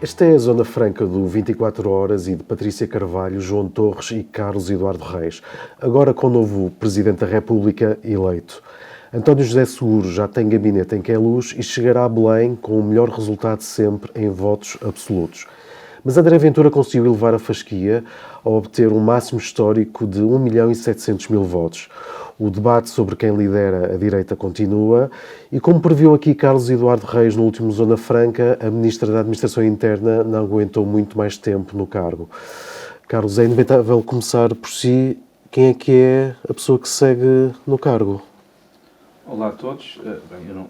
Esta é a Zona Franca do 24 Horas e de Patrícia Carvalho, João Torres e Carlos Eduardo Reis, agora com o novo Presidente da República eleito. António José Seguro já tem gabinete em Queluz e chegará a Belém com o melhor resultado sempre em votos absolutos. Mas André Ventura conseguiu elevar a fasquia ao obter um máximo histórico de 1.700.000 votos. O debate sobre quem lidera a direita continua e, como previu aqui Carlos Eduardo Reis no último Zona Franca, a Ministra da Administração Interna não aguentou muito mais tempo no cargo. Carlos, é inevitável começar por si. Quem é que é a pessoa que segue no cargo? Olá a todos. Bem, eu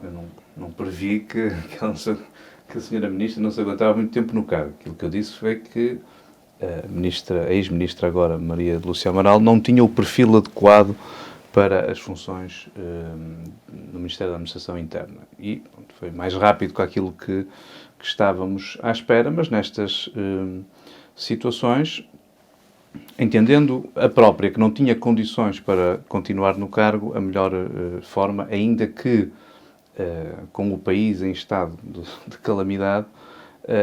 não previ que a senhora Ministra não se aguentava muito tempo no cargo. Aquilo que eu disse foi que a ex-ministra agora, Maria de Lúcia Amaral, não tinha o perfil adequado para as funções no Ministério da Administração Interna. E foi mais rápido que aquilo que estávamos à espera, mas nestas situações, entendendo a própria que não tinha condições para continuar no cargo, a melhor forma, ainda que com o país em estado de calamidade,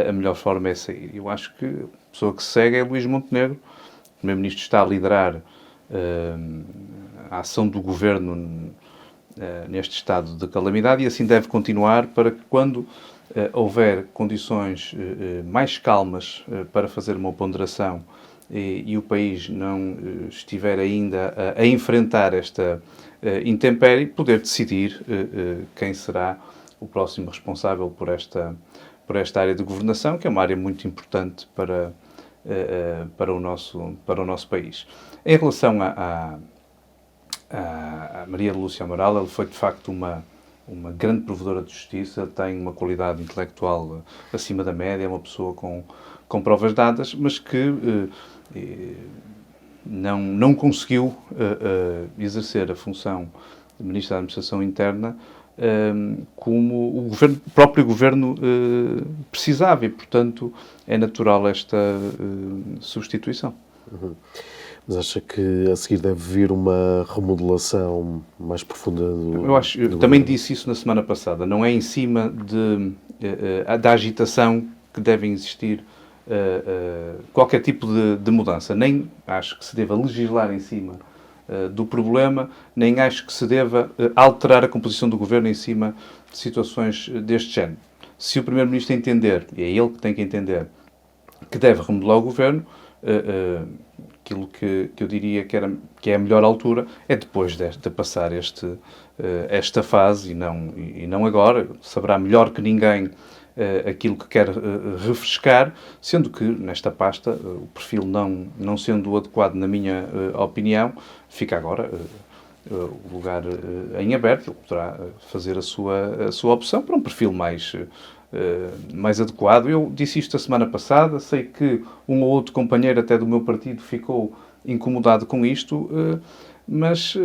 a melhor forma é sair. Eu acho que a pessoa que se segue é Luís Montenegro. O Primeiro-Ministro está a liderar a ação do Governo neste estado de calamidade e assim deve continuar para que quando houver condições mais calmas para fazer uma ponderação e o país não estiver ainda a enfrentar esta intempérie, poder decidir quem será o próximo responsável por esta área de governação, que é uma área muito importante para o nosso país. Em relação a Maria de Lúcia Amaral, ela foi de facto uma grande provedora de justiça, tem uma qualidade intelectual acima da média, é uma pessoa com provas dadas, mas que não conseguiu exercer a função de Ministro da Administração Interna como o próprio Governo precisava e, portanto, é natural esta substituição. Uhum. Mas acha que a seguir deve vir uma remodelação mais profunda do... Eu também disse isso na semana passada. Não é em cima da agitação que devem existir qualquer tipo de mudança. Nem acho que se deva legislar em cima do problema, nem acho que se deva alterar a composição do Governo em cima de situações deste género. Se o Primeiro-Ministro entender, e é ele que tem que entender, que deve remodelar o Governo, aquilo que eu diria que é a melhor altura é depois de passar esta fase e não agora. Saberá melhor que ninguém aquilo que quer refrescar, sendo que nesta pasta o perfil não sendo adequado, na minha opinião, fica agora o lugar em aberto. Ele poderá fazer a sua opção para um perfil mais adequado. Eu disse isto a semana passada, sei que um ou outro companheiro até do meu partido ficou incomodado com isto, mas,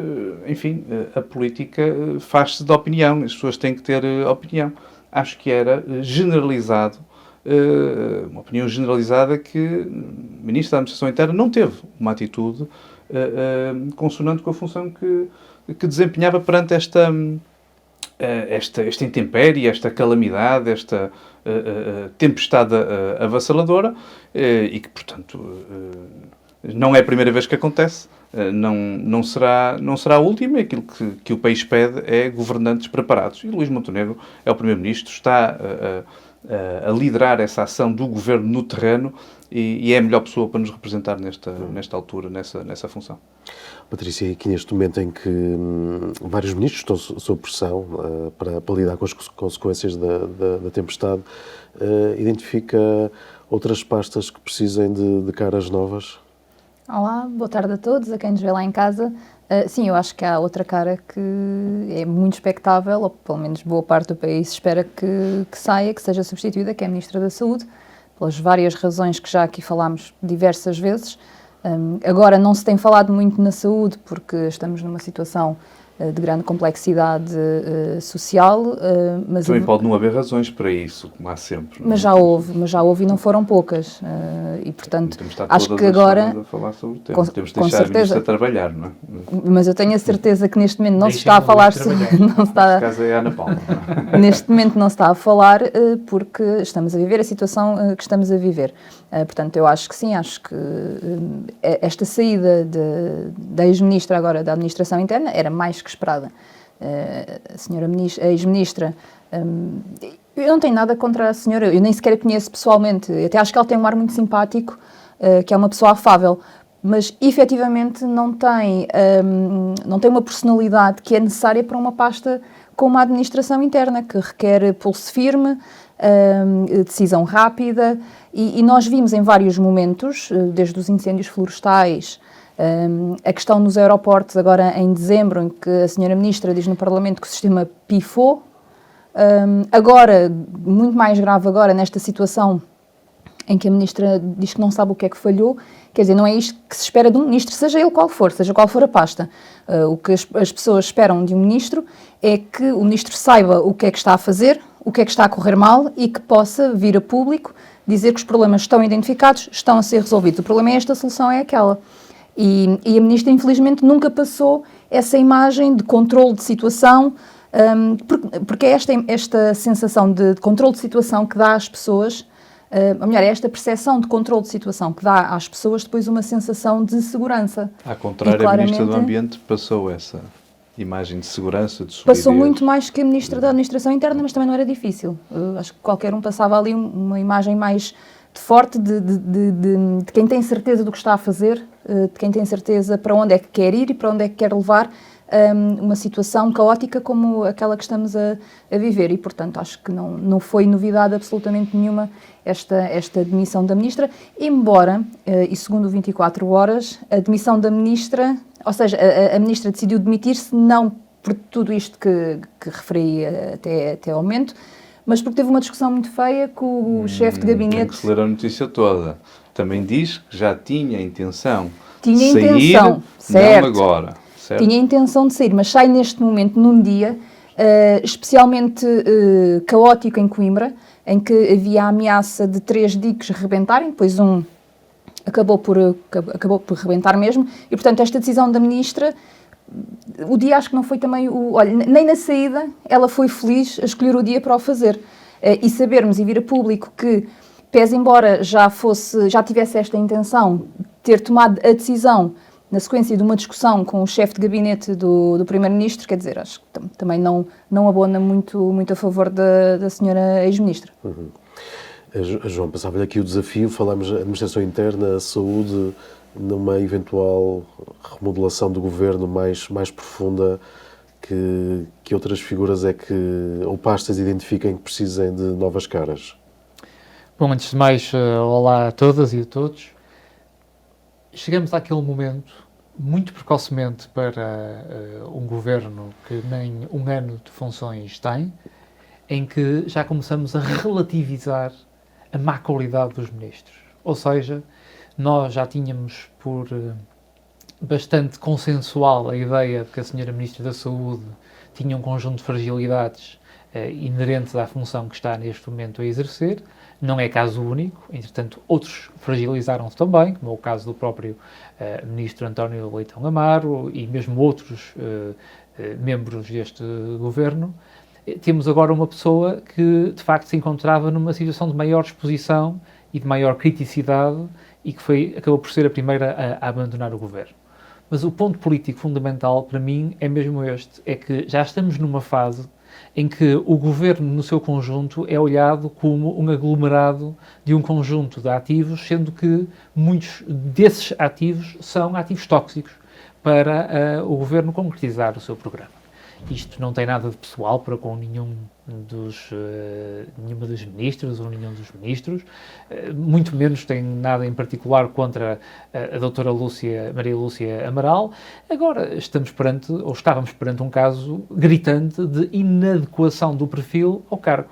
enfim, a política faz-se de opinião, as pessoas têm que ter opinião. Acho que era generalizado, uma opinião generalizada que o Ministro da Administração Interna não teve uma atitude consonante com a função que desempenhava perante esta intempérie, esta calamidade, esta tempestade avassaladora e que, portanto, não é a primeira vez que acontece, não será a última. Aquilo que o país pede é governantes preparados. E Luís Montenegro é o Primeiro-Ministro, está a liderar essa ação do Governo no terreno e é a melhor pessoa para nos representar nesta altura, nessa função. Patrícia, aqui neste momento em que vários ministros estão sob pressão para lidar com as consequências da tempestade, identifica outras pastas que precisem de caras novas? Olá, boa tarde a todos, a quem nos vê lá em casa. Sim, eu acho que há outra cara que é muito expectável, ou pelo menos boa parte do país espera que saia, que seja substituída, que é a Ministra da Saúde, pelas várias razões que já aqui falámos diversas vezes. Agora não se tem falado muito na saúde porque estamos numa situação de grande complexidade social, mas Também pode não haver razões para isso, como há sempre. mas já houve e não foram poucas. E, portanto, temos de estar acho todas que as agora... semanas a falar sobre o tema. Temos de com deixar a certeza. Ministra trabalhar, não é? Mas eu tenho a certeza que neste momento não se Deixem está a o falar... Luís trabalhar. Não se Neste está, caso é a Ana Paula. Não é? neste momento não se está a falar porque estamos a viver a situação que estamos a viver. Portanto, eu acho que sim, acho que esta saída da ex-ministra agora da Administração Interna era mais que esperada. A senhora ex-ministra, eu não tenho nada contra a senhora, eu nem sequer a conheço pessoalmente, eu até acho que ela tem um ar muito simpático, que é uma pessoa afável, mas efetivamente não tem uma personalidade que é necessária para uma pasta como a Administração Interna, que requer pulso firme, decisão rápida, e nós vimos em vários momentos, desde os incêndios florestais, a questão nos aeroportos agora em dezembro, em que a senhora Ministra diz no Parlamento que o sistema pifou, agora, muito mais grave agora, nesta situação em que a Ministra diz que não sabe o que é que falhou, quer dizer, não é isto que se espera de um Ministro, seja ele qual for, seja qual for a pasta. O que as pessoas esperam de um Ministro é que o Ministro saiba o que é que está a fazer, o que é que está a correr mal e que possa vir a público dizer que os problemas estão identificados, estão a ser resolvidos. O problema é esta, a solução é aquela. E a Ministra, infelizmente, nunca passou essa imagem de controle de situação, porque é esta sensação de controle de situação que dá às pessoas, ou melhor, é esta percepção de controle de situação que dá às pessoas depois uma sensação de segurança. Ao contrário, a Ministra do Ambiente passou essa imagem de segurança, de solidez. Passou muito mais que a Ministra da Administração Interna, mas também não era difícil. Acho que qualquer um passava ali uma imagem mais forte de quem tem certeza do que está a fazer, de quem tem certeza para onde é que quer ir e para onde é que quer levar uma situação caótica como aquela que estamos a viver. E, portanto, acho que não foi novidade absolutamente nenhuma esta demissão da Ministra, embora, e segundo o 24 Horas, a demissão da Ministra, ou seja, a Ministra decidiu demitir-se não por tudo isto que referi até ao momento, mas porque teve uma discussão muito feia com o chefe de gabinete. Tem que se ler a notícia toda. Também diz que já tinha intenção de Tinha sair, intenção, certo. não agora. Certo? Tinha intenção de sair, mas sai neste momento num dia especialmente caótico em Coimbra, em que havia a ameaça de 3 diques rebentarem, depois um acabou por rebentar mesmo, e portanto esta decisão da Ministra, o dia acho que não foi também, olha, nem na saída ela foi feliz a escolher o dia para o fazer, e sabermos e vir a público que, pese embora já tivesse esta intenção, ter tomado a decisão na sequência de uma discussão com o chefe de gabinete do Primeiro-Ministro, quer dizer, acho que também não abona muito a favor da senhora ex-ministra. Uhum. João, passava-lhe aqui o desafio, falamos da administração interna, a saúde, numa eventual remodelação do governo mais profunda, que outras figuras é que, ou pastas identifiquem que precisem de novas caras? Bom, antes de mais, olá a todas e a todos. Chegamos àquele momento, muito precocemente para um governo que nem um ano de funções tem, em que já começamos a relativizar a má qualidade dos ministros. Ou seja, nós já tínhamos por bastante consensual a ideia de que a senhora Ministra da Saúde tinha um conjunto de fragilidades inerentes à função que está neste momento a exercer. Não é caso único, entretanto, outros fragilizaram-se também, como é o caso do próprio Ministro António Leitão Amaro e mesmo outros membros deste governo. Temos agora uma pessoa que, de facto, se encontrava numa situação de maior exposição e de maior criticidade e que acabou por ser a primeira a abandonar o governo. Mas o ponto político fundamental, para mim, é mesmo este, é que já estamos numa fase em que o governo, no seu conjunto, é olhado como um aglomerado de um conjunto de ativos, sendo que muitos desses ativos são ativos tóxicos para o governo concretizar o seu programa. Isto não tem nada de pessoal para com nenhuma dos ministros ou nenhum dos ministros, muito menos tem nada em particular contra a doutora Maria Lúcia Amaral. Agora estávamos perante um caso gritante de inadequação do perfil ao cargo.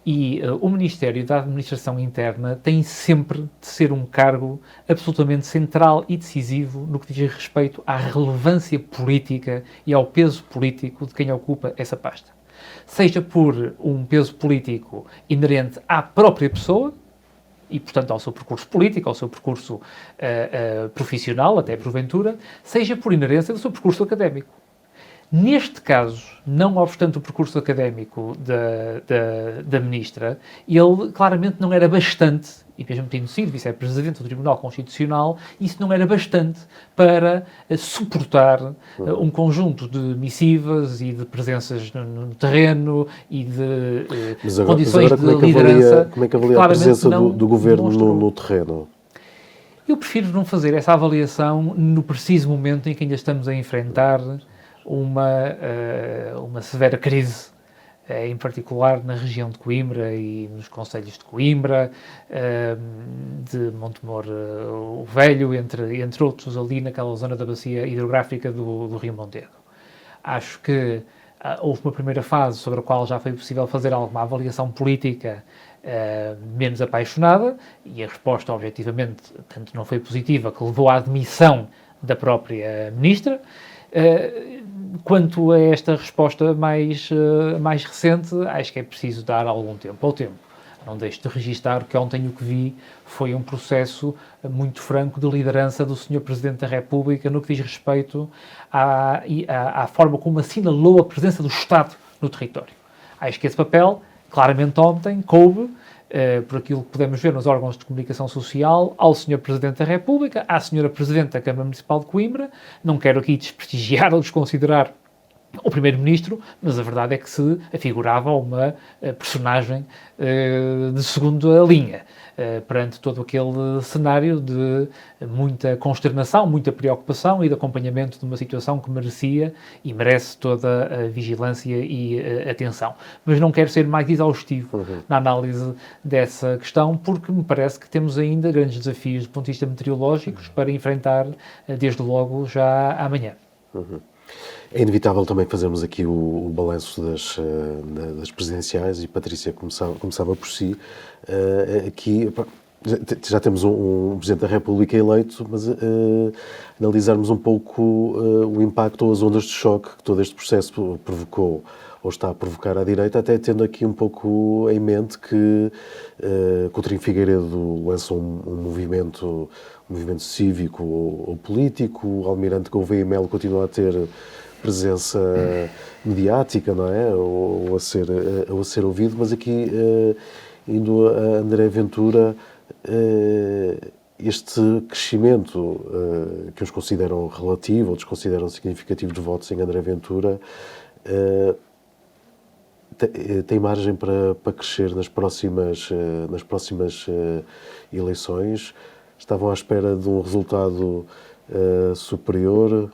E o Ministério da Administração Interna tem sempre de ser um cargo absolutamente central e decisivo no que diz respeito à relevância política e ao peso político de quem ocupa essa pasta. Seja por um peso político inerente à própria pessoa, e, portanto, ao seu percurso político, ao seu percurso profissional, até porventura, seja por inerência do seu percurso académico. Neste caso, não obstante o percurso académico da Ministra, ele claramente não era bastante, e mesmo tendo sido vice-presidente do Tribunal Constitucional, isso não era bastante para suportar um conjunto de missivas e de presenças no terreno e de condições de liderança. Como é que avalia a presença do Governo no terreno? Eu prefiro não fazer essa avaliação no preciso momento em que ainda estamos a enfrentar uma severa crise, em particular na região de Coimbra e nos concelhos de Coimbra, de Montemor o Velho, entre outros, ali naquela zona da bacia hidrográfica do Rio Mondego. Acho que houve uma primeira fase sobre a qual já foi possível fazer alguma avaliação política menos apaixonada, e a resposta, objetivamente, tanto não foi positiva, que levou à demissão da própria Ministra. Quanto a esta resposta mais recente, acho que é preciso dar algum tempo ao tempo. Não deixo de registar que ontem o que vi foi um processo muito franco de liderança do Sr. Presidente da República no que diz respeito à forma como assinalou a presença do Estado no território. Acho que esse papel, claramente ontem, coube, por aquilo que podemos ver nos órgãos de comunicação social, ao Sr. Presidente da República, à Sra. Presidente da Câmara Municipal de Coimbra. Não quero aqui desprestigiar ou desconsiderar o Primeiro-Ministro, mas a verdade é que se afigurava uma personagem de segunda linha, perante todo aquele cenário de muita consternação, muita preocupação e de acompanhamento de uma situação que merecia e merece toda a vigilância e atenção. Mas não quero ser mais exaustivo na análise dessa questão, porque me parece que temos ainda grandes desafios do ponto de vista meteorológicos para enfrentar, desde logo, já amanhã. É inevitável também fazermos aqui o balanço das presidenciais, e Patrícia começava por si. Aqui já temos um Presidente da República eleito, mas analisarmos um pouco o impacto ou as ondas de choque que todo este processo provocou ou está a provocar à direita, até tendo aqui um pouco em mente que Coutinho Figueiredo lança um movimento cívico ou político, o Almirante Gouveia e Melo continua a ter presença mediática, não é? Ou a ser ouvido, mas aqui, indo a André Ventura, este crescimento que uns consideram relativo ou desconsideram significativo de votos em André Ventura, tem margem para crescer nas próximas eleições? Estavam à espera de um resultado superior?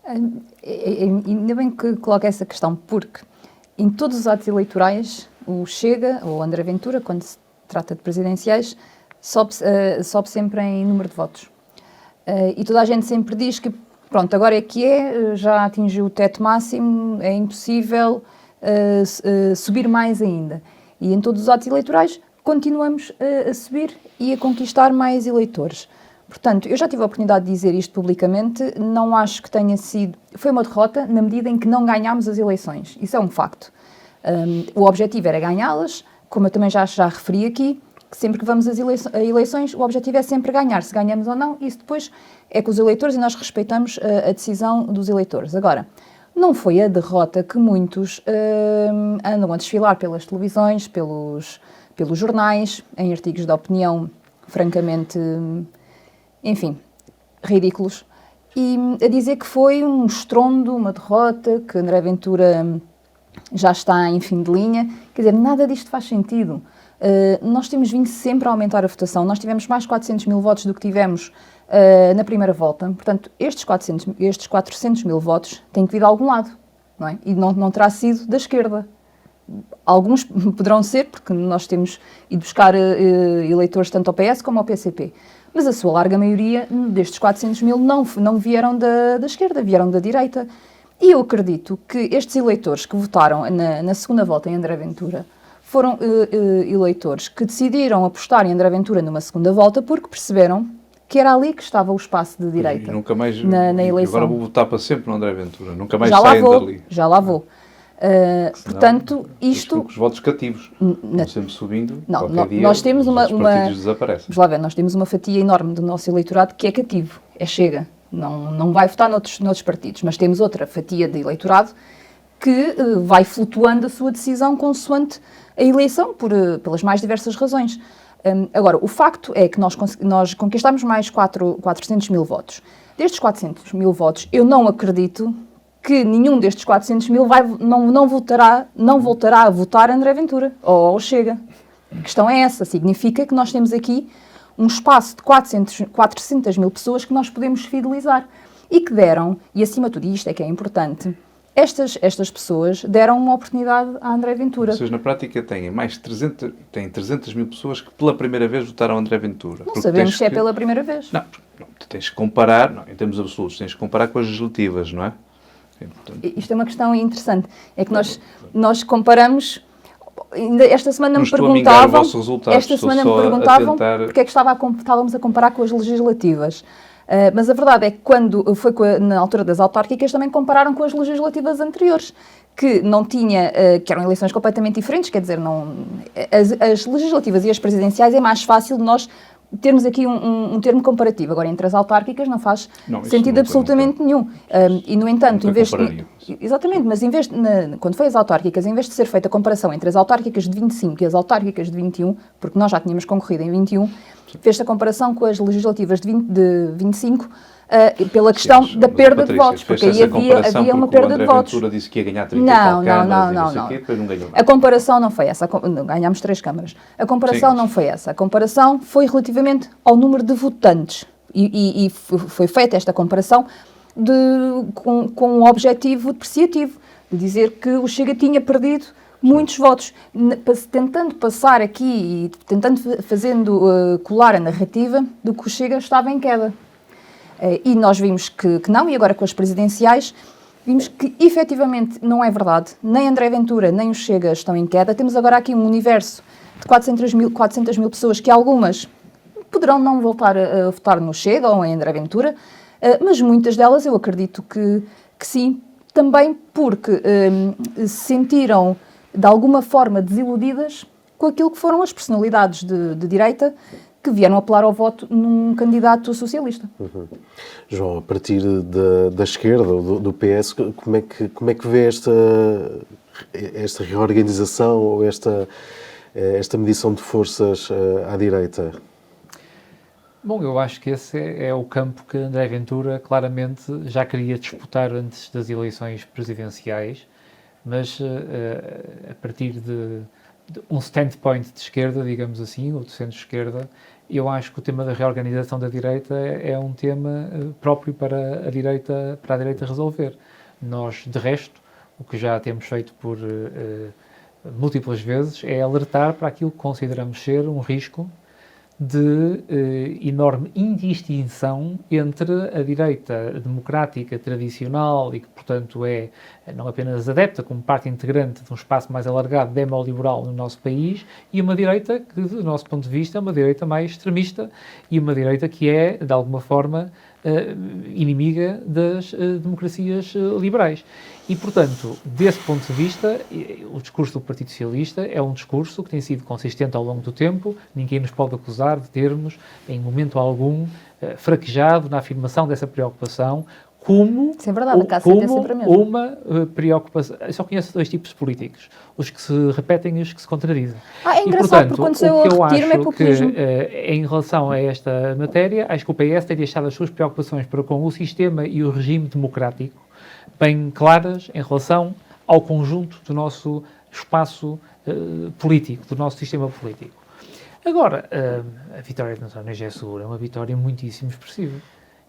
Ainda bem que coloca essa questão, porque em todos os atos eleitorais, o Chega, ou André Ventura, quando se trata de presidenciais, sobe sempre em número de votos. E toda a gente sempre diz que, pronto, agora é que já atingiu o teto máximo, é impossível subir mais ainda. E em todos os atos eleitorais continuamos a subir e a conquistar mais eleitores. Portanto, eu já tive a oportunidade de dizer isto publicamente, não acho que tenha sido... Foi uma derrota na medida em que não ganhámos as eleições. Isso é um facto. O objetivo era ganhá-las, como eu também já referi aqui, que sempre que vamos às eleições, o objetivo é sempre ganhar. Se ganhamos ou não, isso depois é com os eleitores e nós respeitamos a decisão dos eleitores. Agora, não foi a derrota que muitos andam a desfilar pelas televisões, pelos jornais, em artigos de opinião francamente... enfim, ridículos, e a dizer que foi um estrondo, uma derrota, que André Ventura já está em fim de linha. Quer dizer, nada disto faz sentido. Nós temos vindo sempre a aumentar a votação, nós tivemos mais 400 mil votos do que tivemos na primeira volta, portanto, estes 400 mil votos têm que vir de algum lado, não é? E não terá sido da esquerda. Alguns poderão ser, porque nós temos ido buscar eleitores tanto ao PS como ao PCP. Mas a sua larga maioria destes 400 mil não vieram da esquerda, vieram da direita. E eu acredito que estes eleitores que votaram na segunda volta em André Ventura foram eleitores que decidiram apostar em André Ventura numa segunda volta porque perceberam que era ali que estava o espaço de direita E nunca mais, na eleição. Agora vou votar para sempre no André Ventura. Nunca mais Já lá saem vou, dali. já lá vou. Portanto, isto... Os votos cativos vão sempre subindo. Não, qualquer dia, nós temos os outros uma partidos desaparecem. Vamos lá ver, nós temos uma fatia enorme do nosso eleitorado que é cativo, é Chega. Não vai votar noutros partidos, mas temos outra fatia de eleitorado que vai flutuando a sua decisão consoante a eleição, pelas mais diversas razões. Agora, o facto é que nós conquistamos mais 400 mil votos. Destes 400 mil votos, eu não acredito que nenhum destes 400 mil não voltará a votar André Ventura ou Chega. A questão é essa. Significa que nós temos aqui um espaço de 400 mil pessoas que nós podemos fidelizar e que deram, e acima de tudo, isto é que é importante, estas pessoas deram uma oportunidade a André Ventura. Vocês, na prática, têm 300 mil pessoas que pela primeira vez votaram André Ventura. Não sabemos se é pela primeira vez. Não, tu tens que comparar, não, em termos absolutos, tens que comparar com as legislativas, não é? Portanto, Isto é uma questão interessante. É que nós comparamos... Ainda esta semana me perguntavam, porque é que estávamos a comparar com as legislativas. Mas a verdade é que quando foi na altura das autárquicas também compararam com as legislativas anteriores, que eram eleições completamente diferentes, quer dizer, as legislativas e as presidenciais é mais fácil de nós termos aqui um termo comparativo. Agora, entre as autárquicas não faz sentido absolutamente nenhum. E, no entanto, exatamente, mas quando foi as autárquicas, em vez de ser feita a comparação entre as autárquicas de 25 e as autárquicas de 21, porque nós já tínhamos concorrido em 21, fez-se a comparação com as legislativas de 25, pela questão da perda de votos, porque aí havia uma perda de votos. Ventura disse que ia ganhar 30 câmaras não. e não sei o quê, depois não ganhou nada. A comparação não foi essa. Ganhámos 3 câmaras. A comparação não foi essa. A comparação foi relativamente ao número de votantes. E foi feita esta comparação com um objetivo depreciativo, de dizer que o Chega tinha perdido muitos votos, tentando passar aqui e fazendo colar a narrativa do que o Chega estava em queda. E nós vimos que não, e agora com as presidenciais, vimos que efetivamente não é verdade. Nem André Ventura, nem o Chega estão em queda. Temos agora aqui um universo de 400 mil pessoas, que algumas poderão não voltar a votar no Chega ou em André Ventura, mas muitas delas eu acredito que sim, também porque se sentiram de alguma forma desiludidas com aquilo que foram as personalidades de direita que vieram apelar ao voto num candidato socialista. João, a partir da esquerda, do PS, como é que vê esta reorganização ou esta medição de forças à direita? Bom, eu acho que esse é o campo que André Ventura claramente já queria disputar antes das eleições presidenciais, mas a partir de um standpoint de esquerda, digamos assim, ou de centro-esquerda, eu acho que o tema da reorganização da direita é um tema próprio para a direita resolver. Nós, de resto, o que já temos feito por múltiplas vezes é alertar para aquilo que consideramos ser um risco de enorme indistinção entre a direita democrática tradicional e que, portanto, é não apenas adepta como parte integrante de um espaço mais alargado demoliberal no nosso país, e uma direita que, do nosso ponto de vista, é uma direita mais extremista e uma direita que é, de alguma forma, inimiga das democracias liberais. E, portanto, desse ponto de vista, o discurso do Partido Socialista é um discurso que tem sido consistente ao longo do tempo. Ninguém nos pode acusar de termos, em momento algum, fraquejado na afirmação dessa preocupação, como, isso é verdade, a cacete é sempre a mesma. Uma preocupação. Eu só conheço 2 tipos políticos, os que se repetem e os que se contradizem. É engraçado, porque quando eu retiro-me é populismo. Em relação a esta matéria, acho que o PS tem deixado as suas preocupações para com o sistema e o regime democrático bem claras em relação ao conjunto do nosso espaço político, do nosso sistema político. Agora, a vitória de António José Seguro é uma vitória muitíssimo expressiva.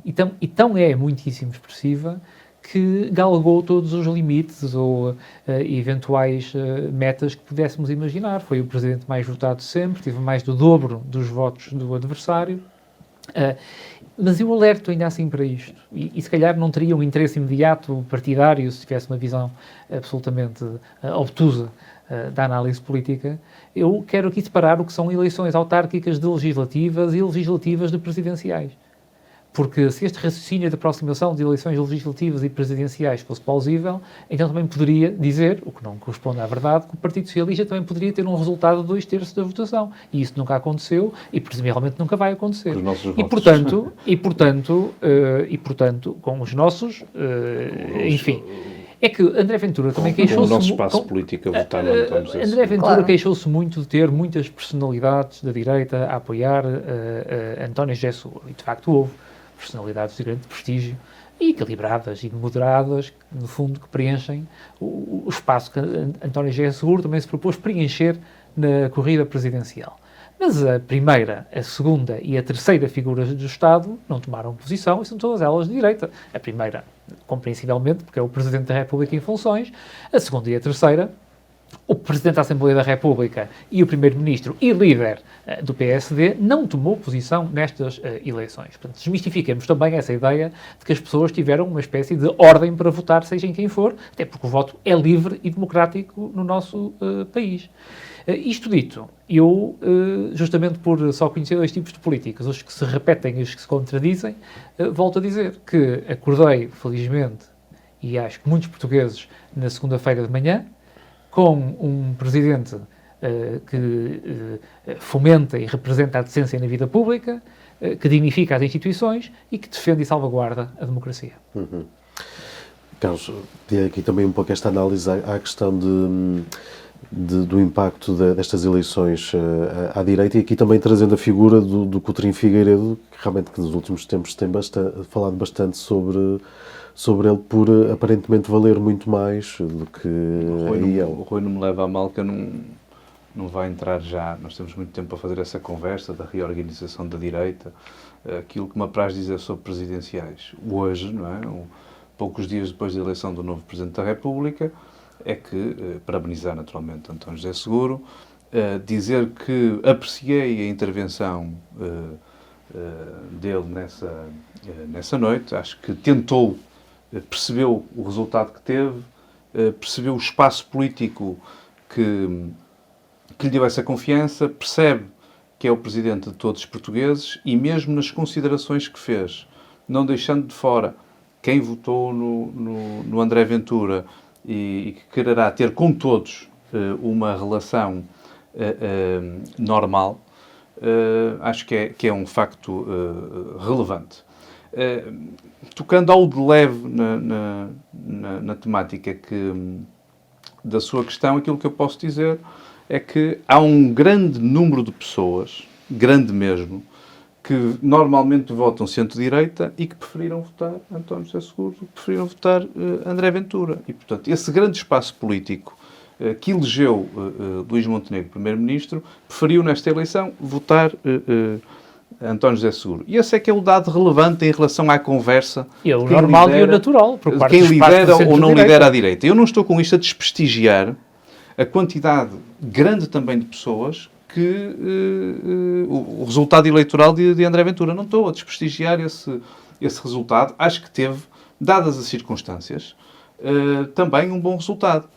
E tão é muitíssimo expressiva que galgou todos os limites ou eventuais metas que pudéssemos imaginar. Foi o presidente mais votado sempre, teve mais do dobro dos votos do adversário. Mas eu alerto ainda assim para isto. E se calhar não teria um interesse imediato partidário se tivesse uma visão absolutamente obtusa da análise política, eu quero aqui separar o que são eleições autárquicas de legislativas e legislativas de presidenciais. Porque se este raciocínio de aproximação de eleições legislativas e presidenciais fosse plausível, então também poderia dizer, o que não corresponde à verdade, que o Partido Socialista também poderia ter um resultado de 2/3 da votação. E isso nunca aconteceu e presumivelmente nunca vai acontecer. Os nossos E portanto, com os nossos, enfim... É que André Ventura também queixou-se... O nosso espaço político a votar no António José André Ventura Claro. queixou-se muito de ter muitas personalidades da direita a apoiar António José Seguro. E, de facto, houve personalidades de grande prestígio e equilibradas e moderadas, no fundo, que preenchem o espaço que António José Seguro também se propôs preencher na corrida presidencial. Mas a primeira, a segunda e a terceira figuras do Estado não tomaram posição e são todas elas de direita. A primeira, compreensivelmente, porque é o Presidente da República em funções. A segunda e a terceira, o Presidente da Assembleia da República e o Primeiro-Ministro e líder do PSD não tomou posição nestas eleições. Portanto, desmistifiquemos também essa ideia de que as pessoas tiveram uma espécie de ordem para votar, seja em quem for, até porque o voto é livre e democrático no nosso país. Isto dito, eu, justamente por só conhecer dois tipos de políticos, os que se repetem e os que se contradizem, volto a dizer que acordei, felizmente, e acho que muitos portugueses, na segunda-feira de manhã, com um presidente que fomenta e representa a decência na vida pública, que dignifica as instituições e que defende e salvaguarda a democracia. Carlos, tem aqui também um pouco esta análise à questão do impacto destas eleições à direita e aqui também trazendo a figura do Coutinho Figueiredo, que realmente que nos últimos tempos tem falado bastante sobre ele por aparentemente valer muito mais do que O Rui não me leva a mal que eu não vai entrar já. Nós temos muito tempo a fazer essa conversa da reorganização da direita, aquilo que me apraz dizer sobre presidenciais. Hoje, não é? Poucos dias depois da eleição do novo Presidente da República, é que, parabenizar naturalmente António José Seguro, dizer que apreciei a intervenção dele nessa noite, acho que tentou, percebeu o resultado que teve, percebeu o espaço político que lhe deu essa confiança, percebe que é o Presidente de todos os portugueses e mesmo nas considerações que fez, não deixando de fora quem votou no André Ventura e que quererá ter com todos uma relação normal, acho que é um facto relevante. Tocando ao de leve na temática da sua questão, aquilo que eu posso dizer é que há um grande número de pessoas, grande mesmo, que normalmente votam centro-direita e que preferiram votar António José Seguro, que preferiram votar André Ventura. E, portanto, esse grande espaço político que elegeu Luís Montenegro primeiro-ministro, preferiu nesta eleição votar António José Seguro. E esse é que é o dado relevante em relação à conversa. E é o normal e o natural. Por parte quem dos lidera partidos ou não centro-direita. lidera a direita. Eu não estou com isto a desprestigiar a quantidade grande também de pessoas que o resultado eleitoral de André Ventura. Não estou a desprestigiar esse resultado. Acho que teve, dadas as circunstâncias, também um bom resultado.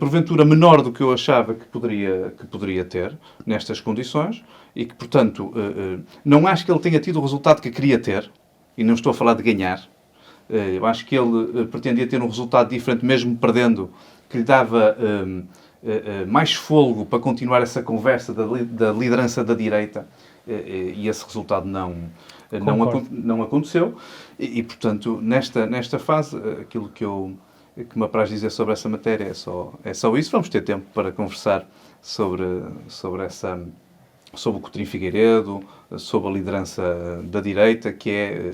Porventura menor do que eu achava que poderia ter nestas condições e que, portanto, não acho que ele tenha tido o resultado que queria ter, e não estou a falar de ganhar. Eu acho que ele pretendia ter um resultado diferente, mesmo perdendo, que lhe dava mais fôlego para continuar essa conversa da liderança da direita, e esse resultado não aconteceu. E, portanto, nesta fase, aquilo que me apraz dizer sobre essa matéria é só isso. Vamos ter tempo para conversar sobre o Coutinho Figueiredo, sobre a liderança da direita, que é,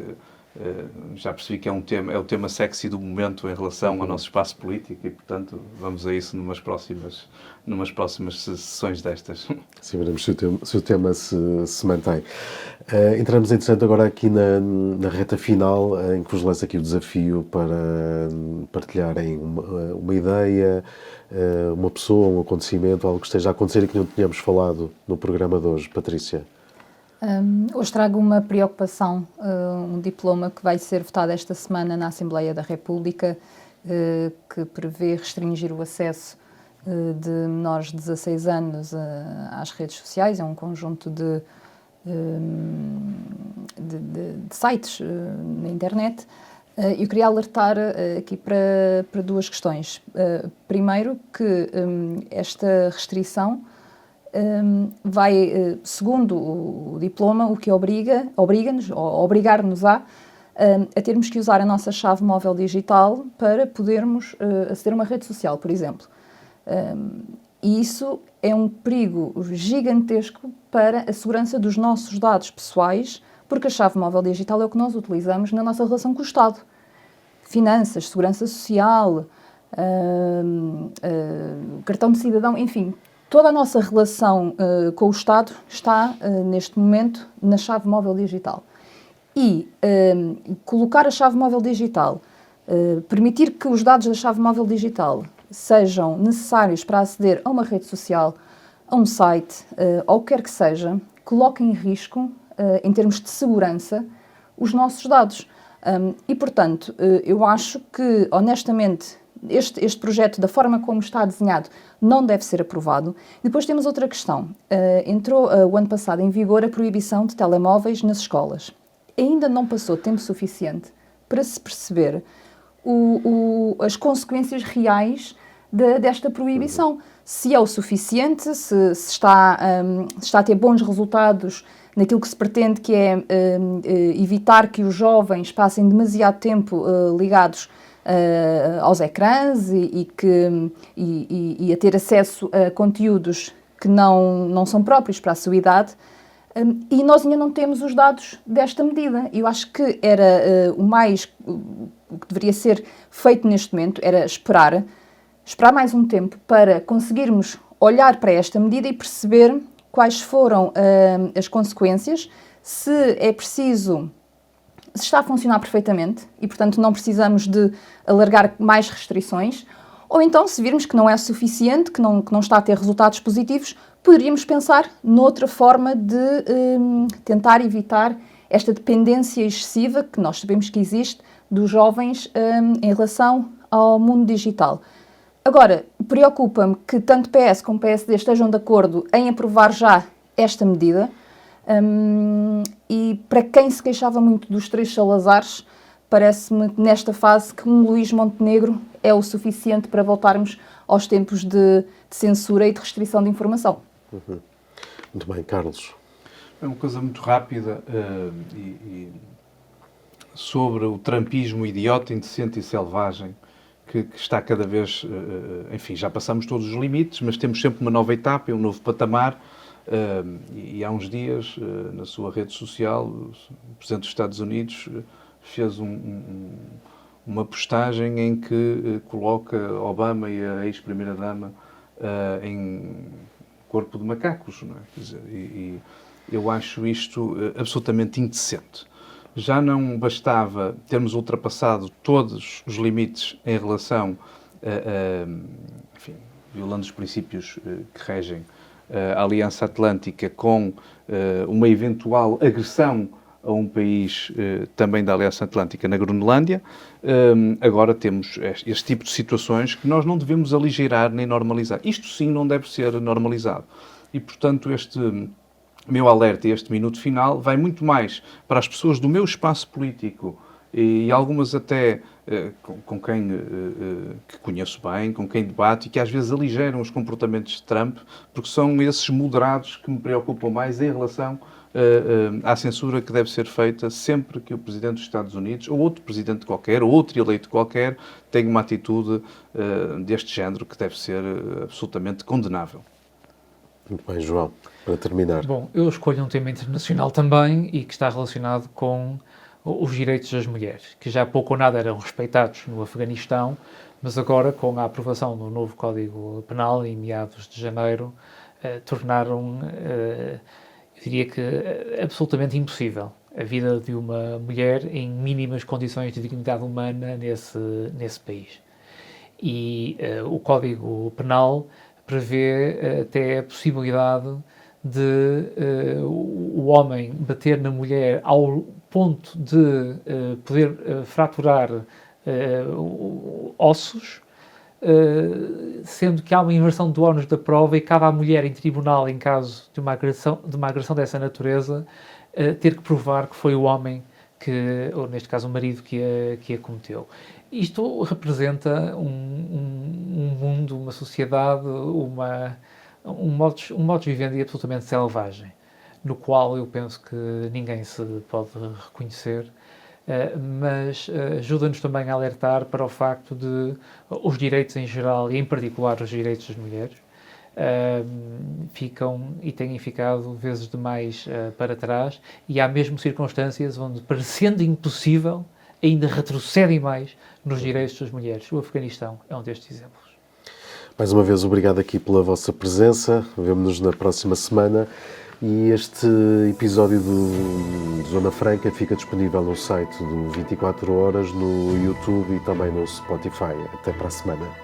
já percebi que é o tema sexy do momento em relação ao nosso espaço político e, portanto, vamos a isso numas próximas sessões destas. Sim, veremos se o tema se mantém. Entramos, entretanto, agora aqui na reta final, em que vos lanço aqui o desafio para partilharem uma ideia, uma pessoa, um acontecimento, algo que esteja a acontecer e que não tínhamos falado no programa de hoje. Patrícia. Hoje trago uma preocupação, um diploma que vai ser votado esta semana na Assembleia da República, que prevê restringir o acesso de menores de 16 anos às redes sociais, é um conjunto de sites na internet. Eu queria alertar aqui para duas questões. Primeiro, que esta restrição vai, segundo o diploma, o que obriga-nos, ou obrigar-nos a termos que usar a nossa chave móvel digital para podermos aceder a uma rede social, por exemplo. E isso é um perigo gigantesco para a segurança dos nossos dados pessoais, porque a chave móvel digital é o que nós utilizamos na nossa relação com o Estado. Finanças, segurança social, cartão de cidadão, enfim, toda a nossa relação com o Estado está, neste momento, na chave móvel digital. E colocar a chave móvel digital, permitir que os dados da chave móvel digital sejam necessários para aceder a uma rede social, a um site, ou o que quer que seja, coloca em risco, em termos de segurança, os nossos dados. E, portanto, eu acho que, honestamente, este projeto, da forma como está desenhado, não deve ser aprovado. Depois temos outra questão. Entrou o ano passado em vigor a proibição de telemóveis nas escolas. Ainda não passou tempo suficiente para se perceber as consequências reais desta proibição. Se é o suficiente, se está a ter bons resultados naquilo que se pretende, que é evitar que os jovens passem demasiado tempo ligados aos ecrãs e a ter acesso a conteúdos que não são próprios para a sua idade. E nós ainda não temos os dados desta medida. Eu acho que era o que deveria ser feito neste momento era esperar mais um tempo para conseguirmos olhar para esta medida e perceber quais foram as consequências, se é preciso, se está a funcionar perfeitamente e, portanto, não precisamos de alargar mais restrições, ou então, se virmos que não é suficiente, que não está a ter resultados positivos, poderíamos pensar noutra forma de tentar evitar esta dependência excessiva que nós sabemos que existe dos jovens em relação ao mundo digital. Agora, preocupa-me que tanto PS como PSD estejam de acordo em aprovar já esta medida e para quem se queixava muito dos três Salazares, parece-me nesta fase que um Luís Montenegro é o suficiente para voltarmos aos tempos de censura e de restrição de informação. Muito bem, Carlos. É uma coisa muito rápida sobre o trumpismo idiota, indecente e selvagem que está cada vez... enfim, já passamos todos os limites, mas temos sempre uma nova etapa, um novo patamar. E há uns dias, na sua rede social, o Presidente dos Estados Unidos fez uma postagem em que coloca Obama e a ex-primeira-dama em corpo de macacos, não é? Quer dizer, e eu acho isto absolutamente indecente. Já não bastava termos ultrapassado todos os limites em relação enfim, violando os princípios que regem a Aliança Atlântica com uma eventual agressão a um país também da Aliança Atlântica, na Groenlândia. Agora temos este tipo de situações que nós não devemos aligeirar nem normalizar. Isto sim não deve ser normalizado. E, portanto, este meu alerta e este minuto final vai muito mais para as pessoas do meu espaço político e algumas até com quem que conheço bem, com quem debato e que às vezes aligeiram os comportamentos de Trump, porque são esses moderados que me preocupam mais em relação à censura que deve ser feita sempre que o Presidente dos Estados Unidos, ou outro Presidente qualquer, ou outro eleito qualquer, tenha uma atitude deste género que deve ser absolutamente condenável. Muito bem, João, para terminar. Bom, eu escolho um tema internacional também e que está relacionado com os direitos das mulheres, que já pouco ou nada eram respeitados no Afeganistão, mas agora, com a aprovação do novo Código Penal, em meados de janeiro, tornaram, eu diria que, absolutamente impossível a vida de uma mulher em mínimas condições de dignidade humana nesse país. E o Código Penal prevê até a possibilidade de o homem bater na mulher ao ponto de poder fraturar ossos sendo que há uma inversão do ónus da prova e cabe à mulher em tribunal, em caso de uma agressão dessa natureza, ter que provar que foi o homem ou neste caso o marido que a cometeu. Isto representa um mundo, uma sociedade, um modus vivendi absolutamente selvagem, no qual eu penso que ninguém se pode reconhecer, mas ajuda-nos também a alertar para o facto de os direitos em geral, e em particular os direitos das mulheres, ficam e têm ficado vezes demais para trás, e há mesmo circunstâncias onde, parecendo impossível, ainda retrocedem mais nos direitos das mulheres. O Afeganistão é um destes exemplos. Mais uma vez, obrigado aqui pela vossa presença. Vemo-nos na próxima semana. E este episódio do Zona Franca fica disponível no site do 24 Horas, no YouTube e também no Spotify. Até para a semana.